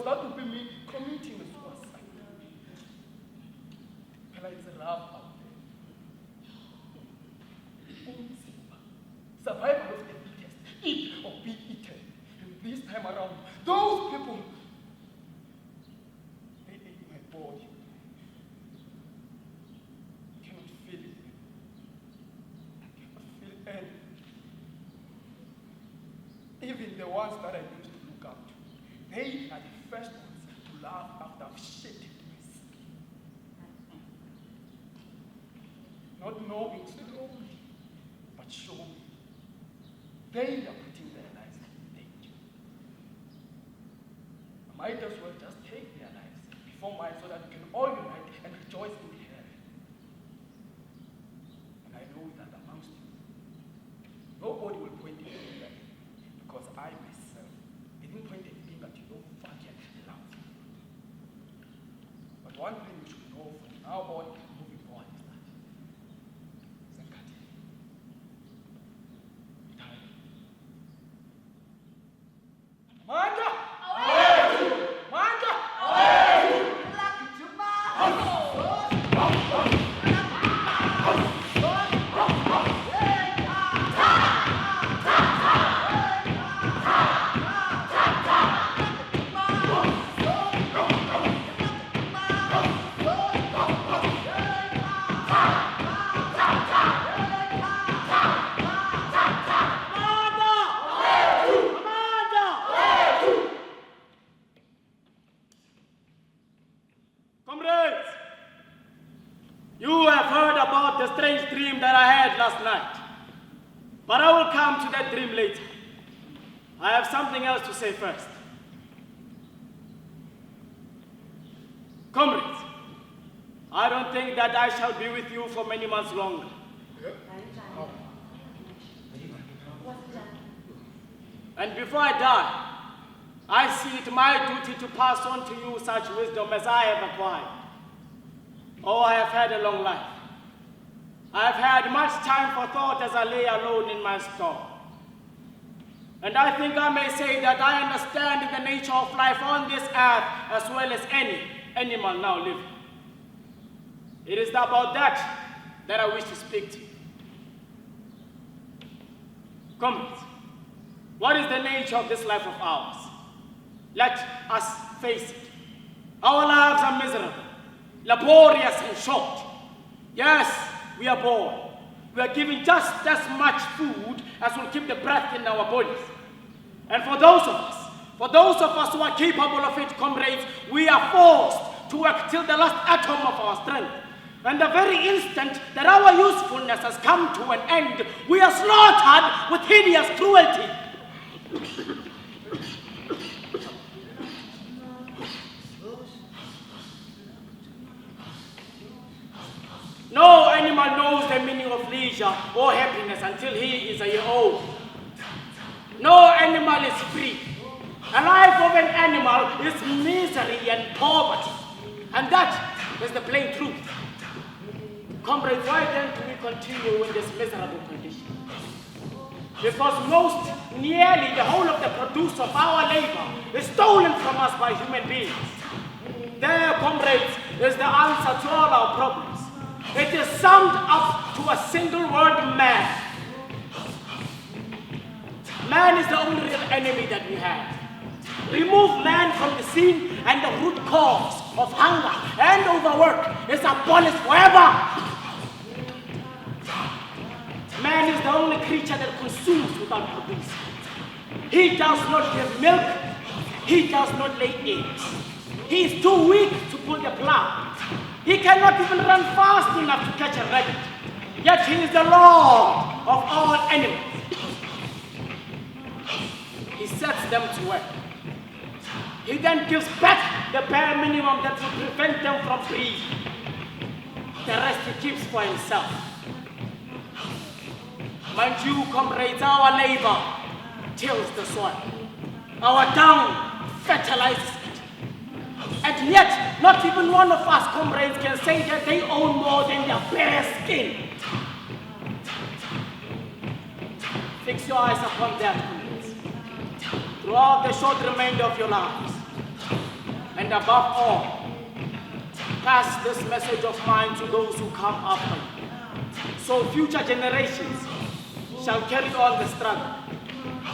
because that would be me committing suicide. But it's rough out there. Survival of the fittest, eat or be eaten. And this time around, those people, they ate my body. I cannot feel it. I cannot feel anything. Even the ones that I used to look up to, they are the first ones to laugh after I've shit myself. Not knowing slowly, but surely, they are putting their lives in danger. I might as well just take their lives before mine so that we can all unite and rejoice in heaven. And I know that amongst you, nobody will point a finger at me, because I myself didn't point a finger to your fucking love. But one thing you should know from now on, moving forward, is that Zenkati, Manja! Manja! Comrades, you have heard about the strange dream that I had last night. But I will come to that dream later. I have something else to say first. Comrades, I don't think that I shall be with you for many months longer. And before I die, I see it my duty to pass on to you such wisdom as I have acquired. Oh, I have had a long life. I have had much time for thought as I lay alone in my stall. And I think I may say that I understand the nature of life on this earth as well as any animal now living. It is about that I wish to speak to you. Comrades, what is the nature of this life of ours? Let us face it. Our lives are miserable, laborious and short. Yes, we are born. We are given just as much food as will keep the breath in our bodies. And for those of us who are capable of it, comrades, we are forced to work till the last atom of our strength. And the very instant that our usefulness has come to an end, we are slaughtered with hideous cruelty. No animal knows the meaning of leisure or happiness until he is a year old. No animal is free. A life of an animal is misery and poverty. And that is the plain truth. Comrades, why then do we continue in this miserable condition? Because nearly the whole of the produce of our labor is stolen from us by human beings. There, comrades, is the answer to all our problems. It is summed up to a single word: man. Man is the only real enemy that we have. Remove man from the scene and the root cause of hunger and overwork is abolished forever. Man is the only creature that consumes without producing. He does not give milk. He does not lay eggs. He is too weak to pull the plow. He cannot even run fast enough to catch a rabbit. Yet he is the Lord of all animals. He sets them to work. He then gives back the bare minimum that will prevent them from breathing. The rest he keeps for himself. Mind you, comrades, our labor tills the soil. Our dung fertilizes it. And yet, not even one of us, comrades, can say that they own more than their bare skin. Fix your eyes upon that, comrades. Throughout the short remainder of your lives, And above all, pass this message of mine to those who come after me, so future generations shall carry on the struggle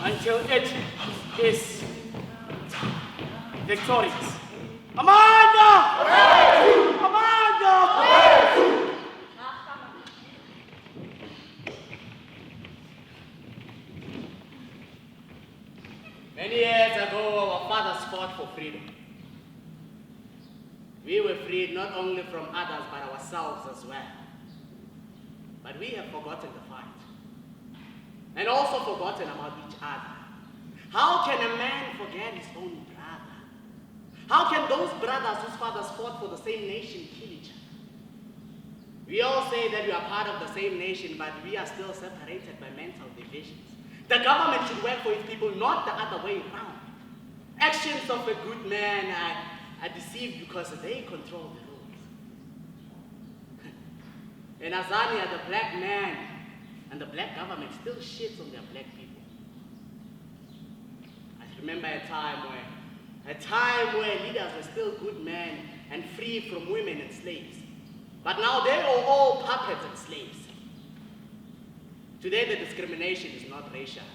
until it is victorious. Amanda! Amanda! Many years ago, our fathers fought for freedom. We were freed not only from others, but ourselves as well. But we have forgotten the fight. And also forgotten about each other. How can a man forget his own brother? How can those brothers whose fathers fought for the same nation kill each other? We all say that we are part of the same nation, but we are still separated by mental divisions. The government should work for its people, not the other way around. Actions of a good man are deceived because they control the rules. In Azania, the black man and the black government still shits on their black people. I remember a time where leaders were still good men and free from women and slaves. But now they are all puppets and slaves. Today the discrimination is not racial.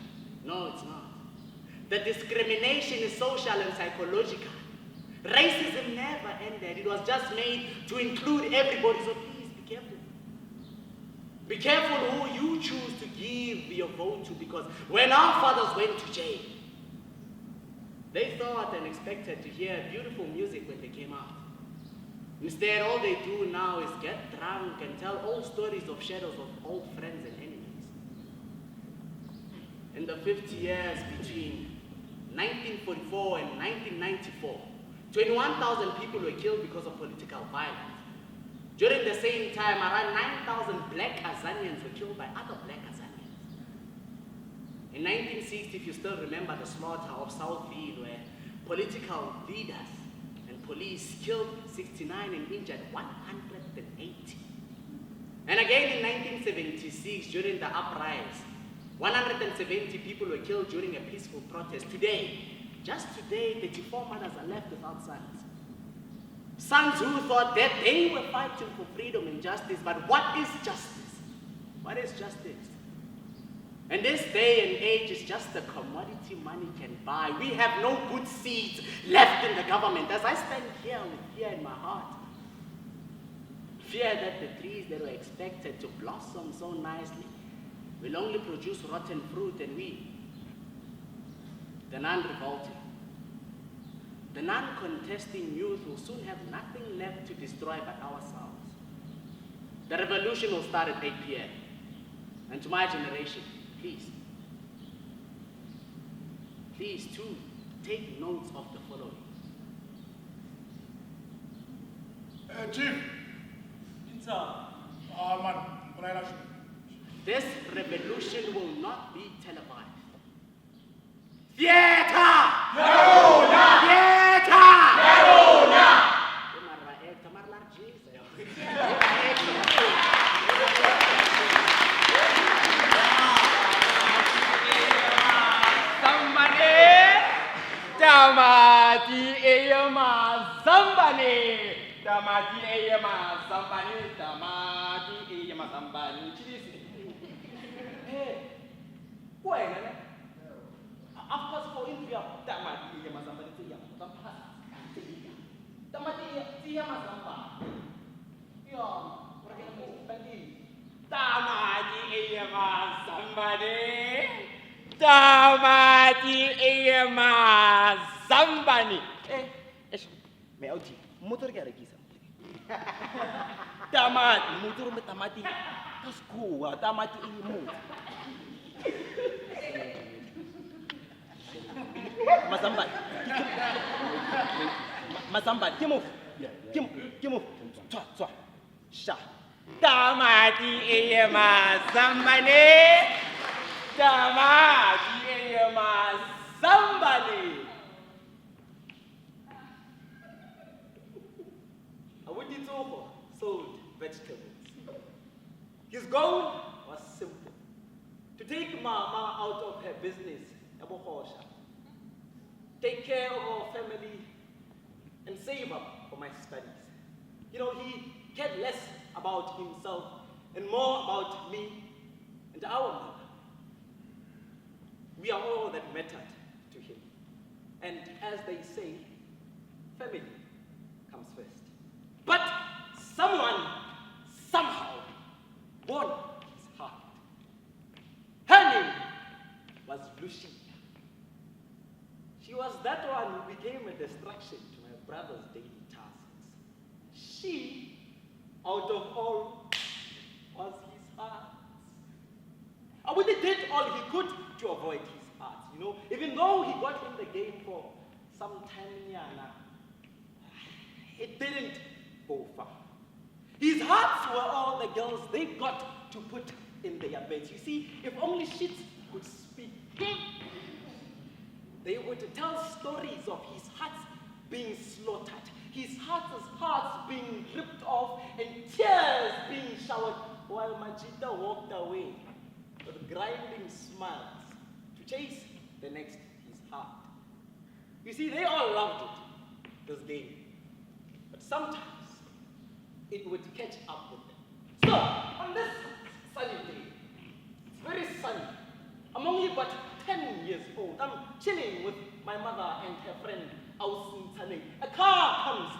No, it's not. The discrimination is social and psychological. Racism never ended. It was just made to include everybody, so please be careful. Be careful who you choose to give your vote to, because when our fathers went to jail, they thought and expected to hear beautiful music when they came out. Instead, all they do now is get drunk and tell old stories of shadows of old friends and enemies. In the 50 years between 1944 and 1994, 21,000 people were killed because of political violence. During the same time, around 9,000 black Azanians were killed by other black Azanians. In 1960, if you still remember the slaughter of Southfield, where political leaders and police killed 69 and injured 180. And again in 1976, during the uprising, 170 people were killed during a peaceful protest. Today, just today, 34 mothers are left without sons. Sons who thought that they were fighting for freedom and justice, but what is justice? What is justice? And this day and age is just a commodity money can buy. We have no good seeds left in the government. As I stand here with fear in my heart, fear that the trees that were expected to blossom so nicely will only produce rotten fruit, and we, the non-revolting, the non-contesting youth, will soon have nothing left to destroy but ourselves. The revolution will start at 8 p.m. And to my generation, please too, take notes of the following. Chief. This revolution will not be televised. Theater! Verona! Theater! Verona! Damati eyama zambani, damati eyama zambani, damati eyama zambani. Chilisi. Hey, why na? Of course, for India, damati eyama zambani tiya, damati eyama zambani. Yo, orang yang mau tadi. Damati eyama zambani. Damati eyama zambani. Me auji, motor ke ada kisah. Damati, motor me tamati. Kasku, damati imu. Mazambat. Mazambat, kimuf. Kimuf. Tswa. Sha. Damati eyama zambani. Damati eyama zambani. Awuditoko sold vegetables. His goal was simple: to take Mama out of her business, take care of our family, and save up for my studies. You know, he cared less about himself and more about me and our mother. We are all that mattered to him. And as they say, family comes first. But someone, somehow, won his heart. Her name was Lucia. She was that one who became a distraction to my brother's daily tasks. She, out of all, was his heart. Abudi did all he could to avoid his heart, you know. Even though he got in the game for some time, it didn't go far. His hearts were all the girls they got to put in their beds. You see, if only shit could speak, they would tell stories of his hearts being slaughtered, his hearts being ripped off, and tears being showered, while Majida walked away with grinding smiles to chase the next his heart. You see, they all loved it, this game. But sometimes it would catch up with them. So, on this sunny day, it's very sunny. I'm only but 10 years old. I'm chilling with my mother and her friend, Ausin Tane. A car comes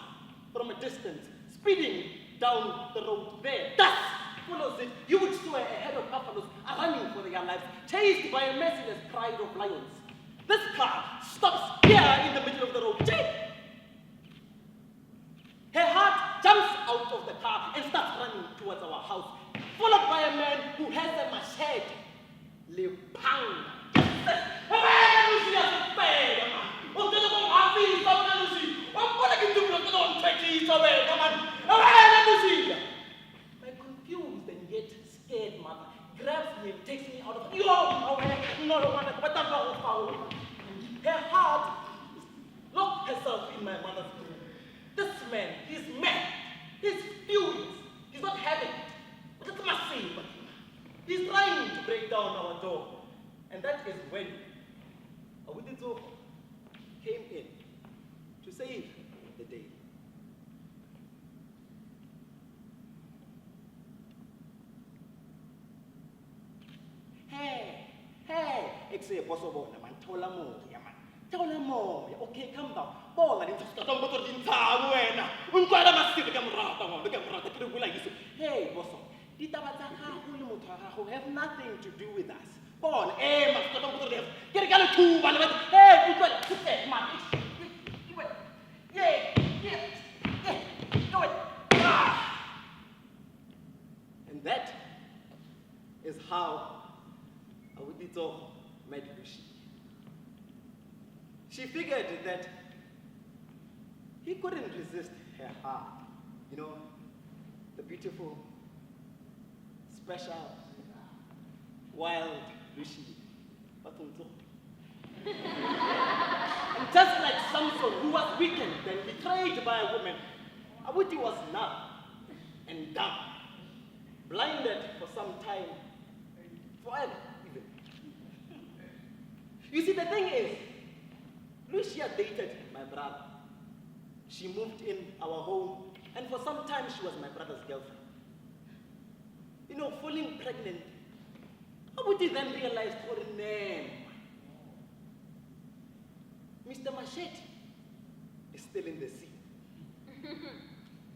from a distance, speeding down the road there. Dust follows it. You would swear a herd of buffaloes are running for their lives, chased by a merciless pride of lions. This car stops here in the middle of the road. Her heart jumps out of the car and starts running towards our house, followed by a man who has a machete. Lepang. My confused and yet scared mother grabs me and takes me out of her heart locked herself in my mother's room. This man, he's mad. He's furious. He's not having it. But it's massive. He's trying to break down our door. And that is when Awudito came in to save the day. Hey, it's possible, man. Tola more. Okay, come down. Hey, bosso. Who have nothing to do with us. And that is how Awudito met Lucy. She figured that he couldn't resist her heart. You know, the beautiful, special, wild Lucy. And just like Samson, who was weakened and betrayed by a woman, Awudi was numb and dumb, blinded for some time, forever even. You see, the thing is, Lucia dated my brother. She moved in our home, and for some time she was my brother's girlfriend. You know, falling pregnant, Awudi then realized what a name. Mr. Machete is still in the sea.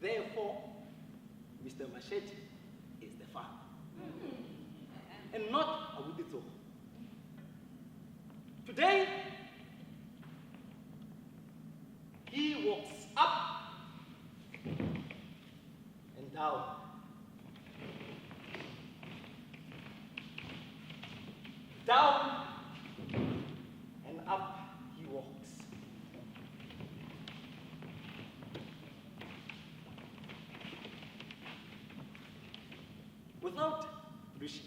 Therefore, Mr. Machete is the father. And not Awudito. Today, he walks up and down. Down and up he walks. Without Lucy.